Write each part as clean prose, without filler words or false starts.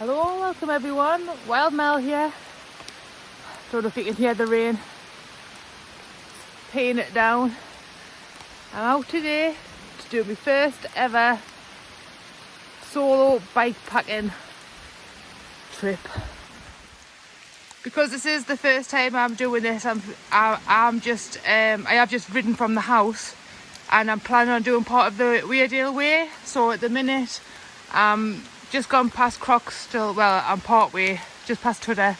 Hello, welcome everyone. Wild Mel here. Don't know if you can hear the rain. Paying it down. I'm out today to do my first ever solo bike packing trip. Because this is the first time I'm doing this, I have just ridden from the house and I'm planning on doing part of the Weardale way. So at the minute, just gone past Croxtell. Well, I'm part way, just past Tudor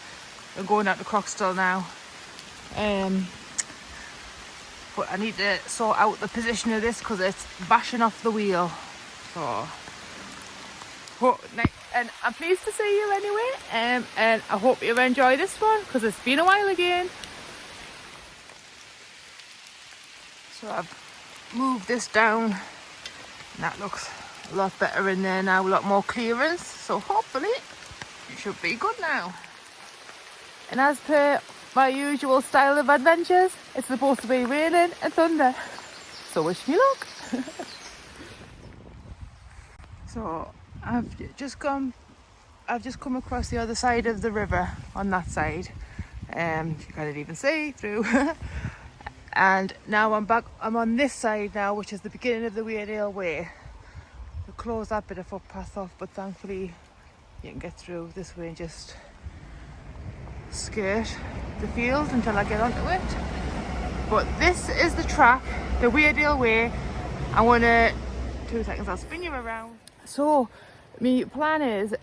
and going out to Croxtell now. But I need to sort out the position of this because it's bashing off the wheel. So, and I'm pleased to see you anyway. And I hope you enjoy this one because it's been a while again. So I've moved this down. And that looks a lot better in there now, a lot more clearance, so hopefully it should be good now. And as per my usual style of adventures, it's supposed to be raining and thunder, so wish me luck. So I've just come across the other side of the river on that side, you can't even see through. And now I'm on this side now, which is the beginning of the Weardale Way. Close that bit of footpath off, but thankfully you can get through this way and just skirt the field until I get onto it. But this is the track, the Weardale Way. I'm gonna 2 seconds, I'll spin you around. So my plan is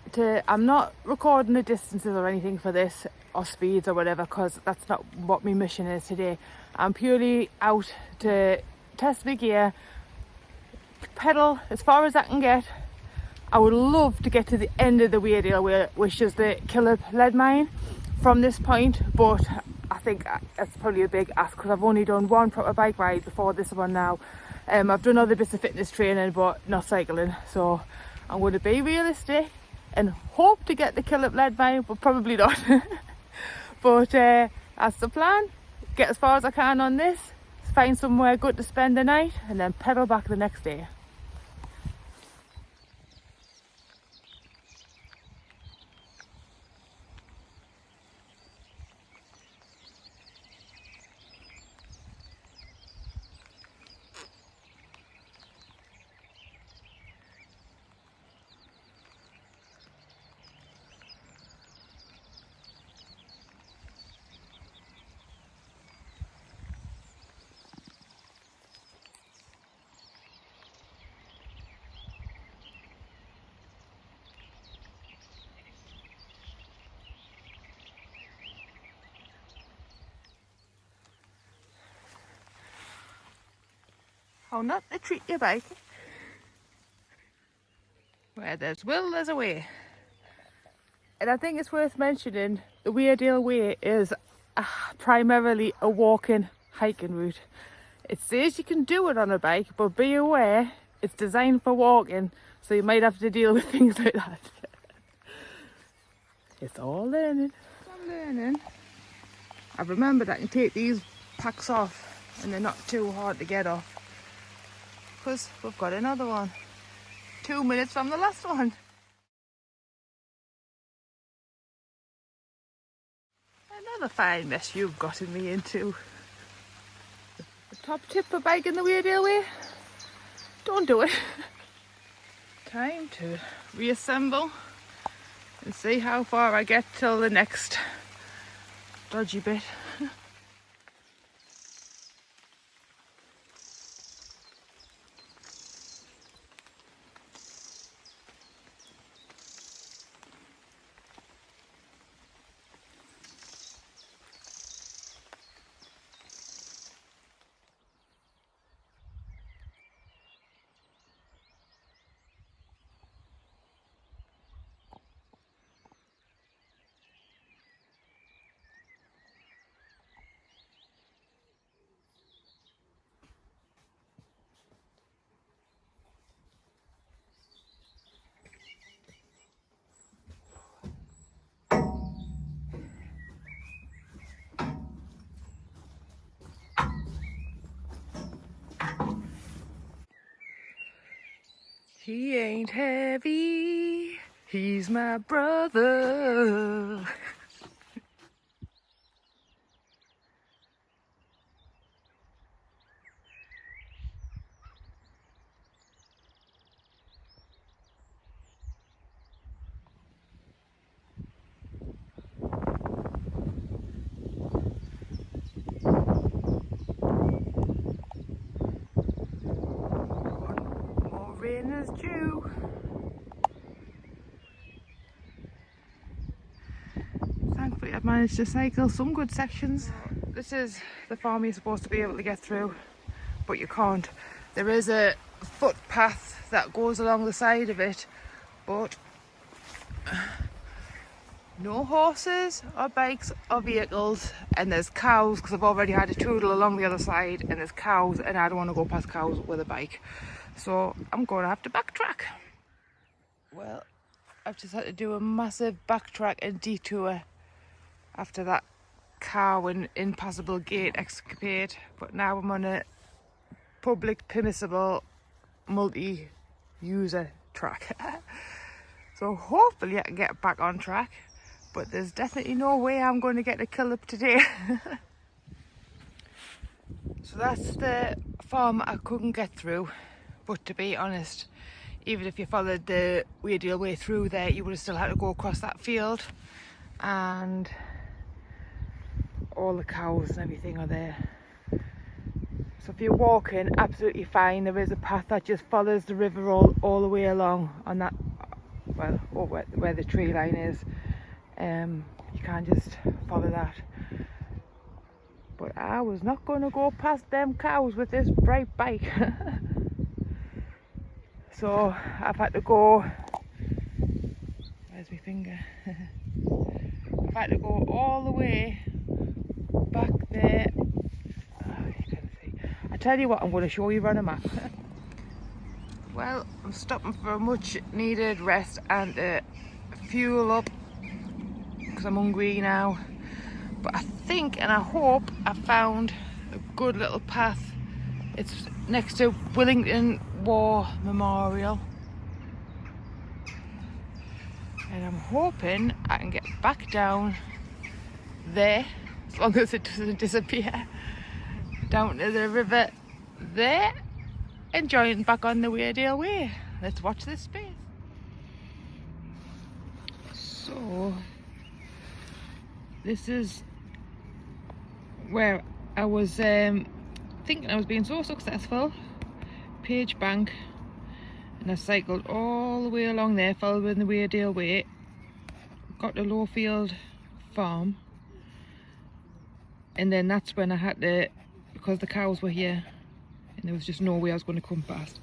I'm not recording the distances or anything for this or speeds or whatever, because that's not what my mission is today. I'm purely out to test my gear, pedal as far as I can get. I would love to get to the end of the Weardale Way, which is the Killip lead mine from this point, but I think that's probably a big ask because I've only done one proper bike ride before this one now. I've done other bits of fitness training but not cycling, so I'm going to be realistic and hope to get the Killip lead mine, but probably not. But that's the plan. Get as far as I can on this, find somewhere good to spend the night, and then pedal back the next day. How not to treat your bike. Where there's will, there's a way. And I think it's worth mentioning the Weardale Way is primarily a walking, hiking route. It says you can do it on a bike, but be aware it's designed for walking, so you might have to deal with things like that. It's all learning. I'm learning. I've remembered I can take these packs off and they're not too hard to get off. Because we've got another one. 2 minutes from the last one. Another fine mess you've gotten me into. The top tip for biking the Weardale Way: don't do it. Time to reassemble and see how far I get till the next dodgy bit. She ain't heavy. He's my brother. More rain is due. Thankfully I've managed to cycle some good sections. This is the farm you're supposed to be able to get through, but you can't. There is a footpath that goes along the side of it, but no horses or bikes or vehicles, and there's cows because I've already had a toodle along the other side, and there's cows and I don't want to go past cows with a bike, so I'm going to have to backtrack. Well, I've just had to do a massive backtrack and detour after that cow and impassable gate escapade, but now I'm on a public permissible multi-user track. So hopefully I can get back on track, but there's definitely no way I'm going to get a kill up today. So that's the farm I couldn't get through, but to be honest, even if you followed the Weardale way through there, you would have still had to go across that field, and all the cows and everything are there. So if you're walking, absolutely fine. There is a path that just follows the river all the way along on that, well, where the tree line is. You can't just follow that. But I was not going to go past them cows with this bright bike. So I've had to go, where's my finger? I've had to go all the way back there. Oh, you can see. I tell you what, I'm going to show you on a map. Well, I'm stopping for a much needed rest and fuel up because I'm hungry now. But I think and I hope I found a good little path. It's next to Wellington War Memorial, and I'm hoping I can get back down there, as long as it doesn't disappear, down to the river there and join back on the Weardale Way. Let's watch this space. So this is where I was thinking I was being so successful, Page Bank, and I cycled all the way along there, following the Weardale Way, got to Lowfield Farm, and then that's when I had to, because the cows were here and there was just no way I was going to come past.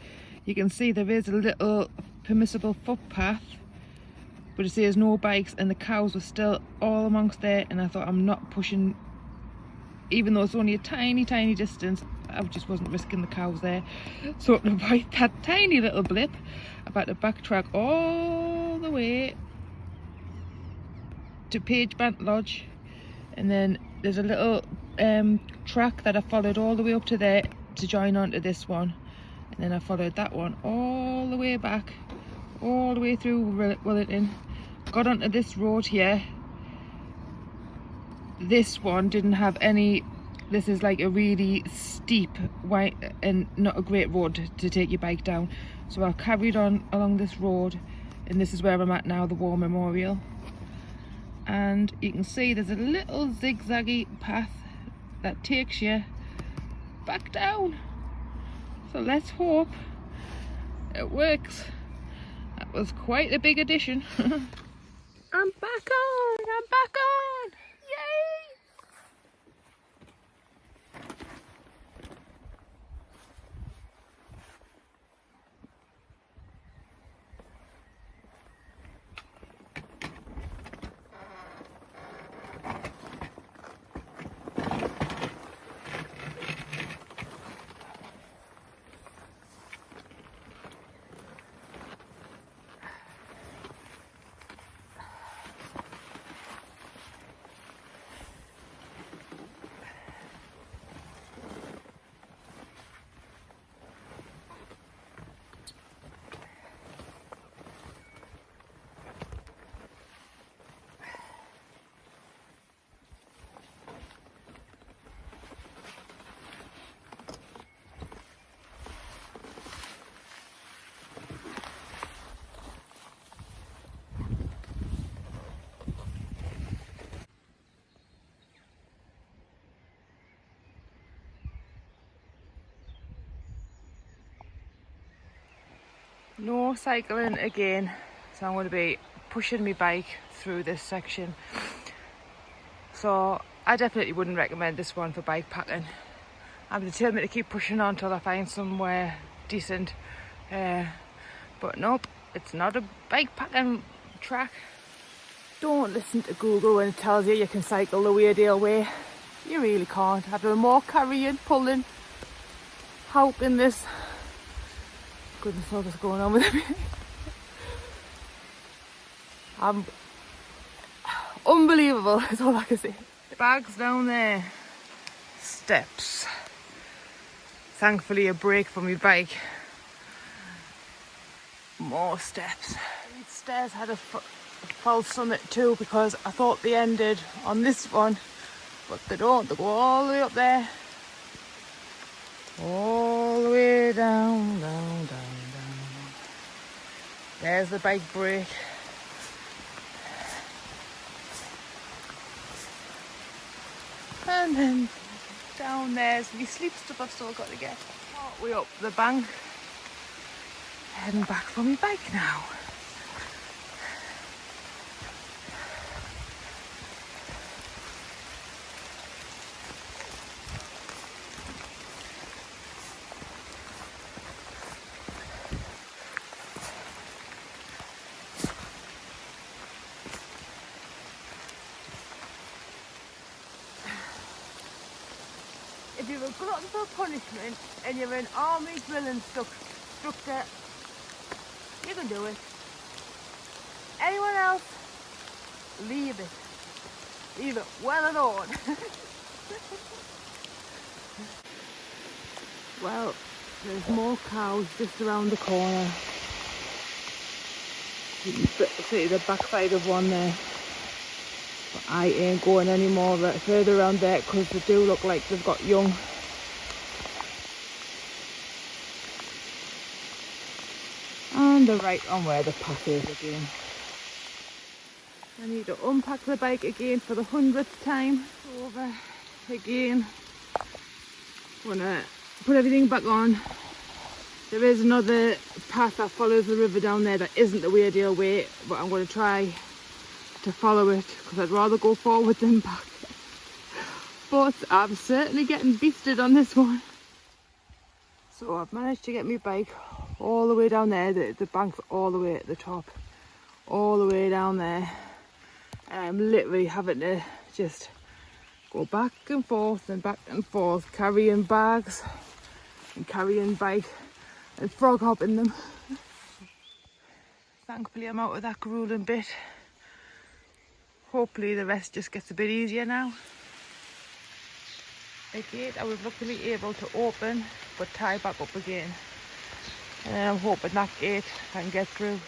You can see there is a little permissible footpath, but it says no bikes, and the cows were still all amongst there, and I thought, I'm not pushing, even though it's only a tiny distance, I just wasn't risking the cows there. So to avoid that tiny little blip, I've had to backtrack all the way to Page Bank Lodge, and then there's a little track that I followed all the way up to there to join onto this one, and then I followed that one all the way back, all the way through Wellington, got onto this road here. This one didn't have any, this is like a really steep white and not a great road to take your bike down, so I carried on along this road, and this is where I'm at now, the War Memorial. And you can see there's a little zigzaggy path that takes you back down, so let's hope it works. That was quite a big addition. I'm back on, I'm back on, yay! No cycling again, so I'm going to be pushing my bike through this section. So I definitely wouldn't recommend this one for bike packing. I'm determined to keep pushing on until I find somewhere decent. But nope, it's not a bike packing track. Don't listen to Google when it tells you can cycle the Weardale way. You really can't. I've done more carrying, pulling, helping this. Goodness knows what's going on with me. I'm unbelievable is all I can say. Bags down there. Steps. Thankfully a brake for my bike. More steps. These stairs had a false summit too because I thought they ended on this one, but they don't. They go all the way up there. All the way down, down, down, down. There's the bike brake. And then down there's my sleep stuff I've still got to get. Part way up the bank. Heading back for my bike now. If you're a glutton for punishment and you're an army drill instructor, you can do it. Anyone else, leave it. Leave it well alone. Well, there's more cows just around the corner. You can see the backside of one there. But I ain't going any more further around there because they do look like they've got young. And they're right on where the path is again. I need to unpack the bike again for the 100th time. Over again. Wanna put everything back on. There is another path that follows the river down there that isn't the Weardale way, but I'm going to try to follow it because I'd rather go forward than back. But I'm certainly getting beasted on this one. So I've managed to get my bike all the way down there. The bank's all the way at the top, all the way down there. And I'm literally having to just go back and forth, carrying bags and carrying bike and frog hopping them. Thankfully I'm out of that grueling bit. Hopefully the rest just gets a bit easier now. The gate I was luckily able to open but tie back up again. And I'm hoping that gate I can get through.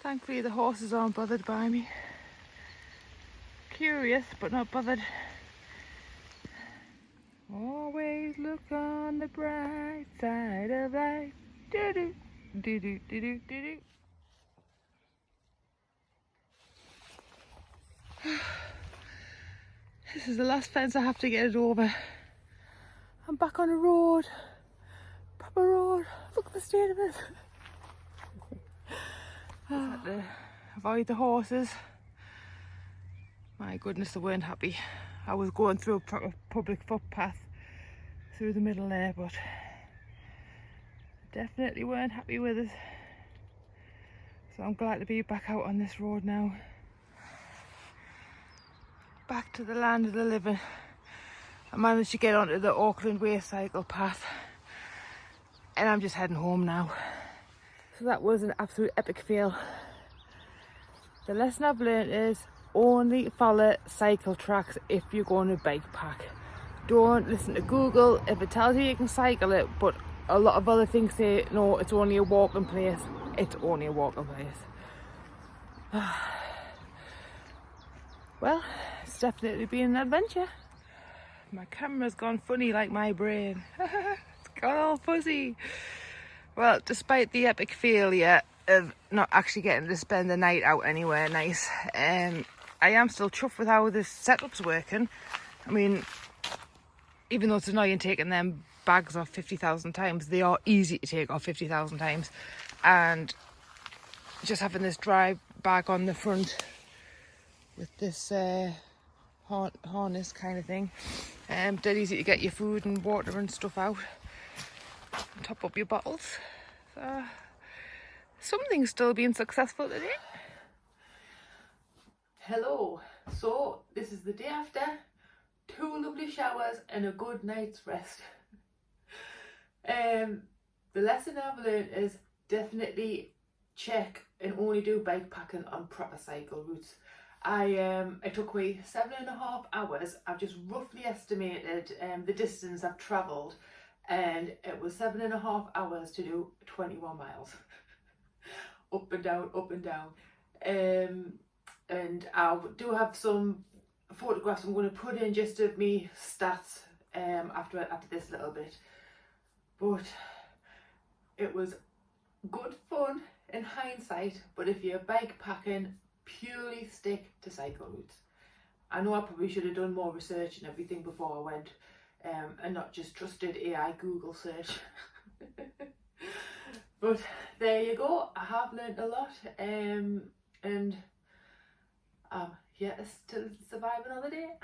Thankfully the horses aren't bothered by me. Curious but not bothered. Always look on the bright side of life. Do do do do do do do. This is the last fence I have to get it over. I'm back on a road. Proper road. Look at the state of it. Had to avoid the horses. My goodness, they weren't happy. I was going through a proper public footpath through the middle there, but definitely weren't happy with it. So I'm glad to be back out on this road now. Back to the land of the living. I managed to get onto the Auckland Way cycle path and I'm just heading home now. So that was an absolute epic fail. The lesson I've learned is only follow cycle tracks if you're going to bike pack. Don't listen to Google if it tells you can cycle it, but a lot of other things say no, it's only a walking place. It's only a walking place. Well, it's definitely been an adventure. My camera's gone funny like my brain. It's gone all fuzzy. Well, despite the epic failure of not actually getting to spend the night out anywhere nice, I am still chuffed with how this setup's working. I mean, even though it's annoying taking them bags off 50,000 times, they are easy to take off 50,000 times. and just having this dry bag on the front with this harness kind of thing. Dead easy to get your food and water and stuff out. Top up your bottles. So, something's still being successful today. Hello. So this is the day after 2 lovely showers and a good night's rest. The lesson I've learned is definitely check and only do bike packing on proper cycle routes. It took me 7.5 hours. I've just roughly estimated the distance I've travelled, and it was 7.5 hours to do 21 miles. Up and down, up and down. And I do have some photographs I'm going to put in just of me stats after this little bit. But it was good fun in hindsight, but if you're bike packing, purely stick to cycle routes. I know I probably should have done more research and everything before I went, and not just trusted AI Google search. But there you go, I have learned a lot, and yeah, still surviving on the day.